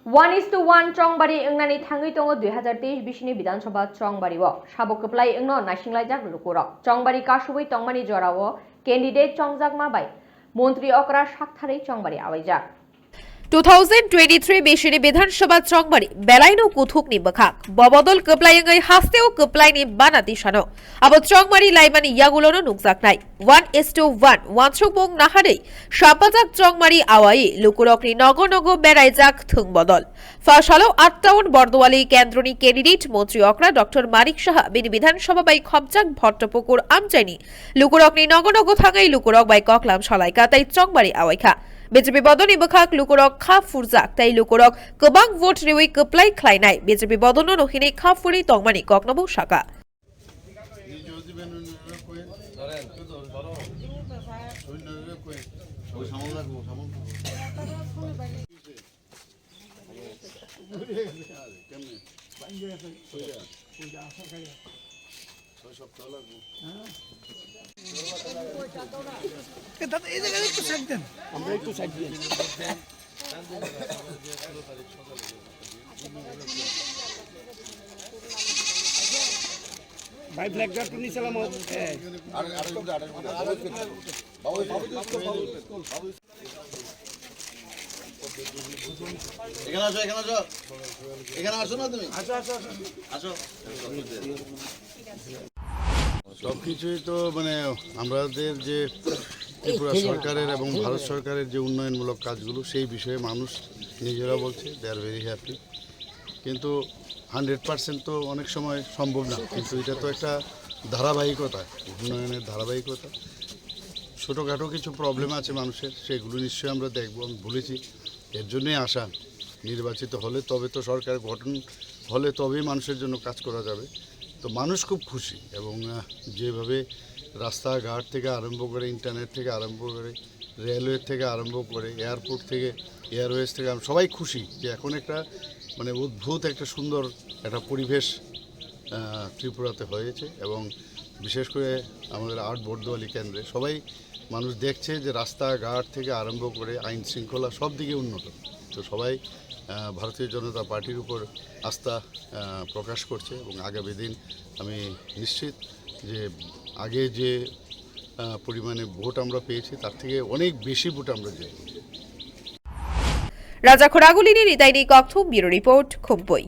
1:1 chongbari engnani thangwi tongo 2023 bisini bidansabha chongbari o sabok keplai engno nasinglajak lukurok chongbari kasubui tongmani jorao candidate chongjagma bai Montri okra sakthari chongbari awaijak 2023 बेसिनि विधानसभा चंगबारि बेलाइनो कुथुकनि बखाक बबदल कप्लायंगै हास्तेओ कप्लायनि बानाति सानो अब चंगबारि लाइमानि यागुलोनो नुकजाकनाय 1:1 वानसुकबं नाहारै सापाजाक चंगबारि आवाई लुकुरकनि नगो नगो बेरायजाक थुंबदल फासालो 8 town बर्दवाली केन्द्रनि candidate मंत्री अक्रा doctor मारिक साहा बिनि विधानसभा by खबजाक भट्टपुकुर आमचाइनि लुकुरकनि नगो नगो थाङै लुकुरक by कक्लाम सलायका ताई चंगबारि आवाइखा BJP बदनी बखाक लुकुरक खा फुरजाक ताई लुकुरक गोबां vote रिवै कप्लाय ख्लायनाय BJP बदनो नहिनि खा फुरि तंमानि ककनबो साका भाई ब्लैक डॉट नहीं चला मो এখানে আসো না তুমি আসো সবকিছুই তো মানে আমাদের যে ত্রিপুরা সরকারের এবং ভারত সরকারের যে উন্নয়নমূলক কাজগুলো সেই বিষয়ে মানুষ নিজেরা বলছে দে আর ভেরি হ্যাপি কিন্তু 100% তো অনেক সময় সম্ভব না কিন্তু এটা তো একটা ধারাবাহিকতা উন্নয়নের ধারাবাহিকতা ছোটোখাটো কিছু প্রবলেম আছে মানুষের সেগুলো নিশ্চয়ই আমরা দেখব আমি বলেছি এর জন্যই আসা নির্বাচিত হলে তবে তো সরকার গঠন হলে তবেই মানুষের জন্য কাজ করা যাবে তো মানুষ খুব খুশি এবং যেভাবে রাস্তাঘাট থেকে আরম্ভ করে ইন্টারনেট থেকে আরম্ভ করে রেলওয়ে থেকে আরম্ভ করে এয়ারপোর্ট থেকে এয়ারওয়েজ থেকে সবাই খুশি যে এখন একটা মানে অদ্ভুত একটা সুন্দর একটা পরিবেশ ত্রিপুরাতে হয়েছে এবং বিশেষ করে আমাদের 8 বর্দোয়ালি কেন্দ্রে সবাই মানুষ দেখছে যে রাস্তাঘাট থেকে আরম্ভ করে আইন শৃঙ্খলা সব দিকে উন্নত তো সবাই ভারতীয় জনতা পার্টির উপর আস্থা প্রকাশ করছে এবং আগামী দিন আমি নিশ্চিত যে আগে যে পরিমাণে ভোট আমরা পেয়েছি তার থেকে অনেক বেশি ভোট আমরা জিতব রাজা খোরাগুলিনি নিতাইনি ককথুম ব্যুরো রিপোর্ট খুম্পুই।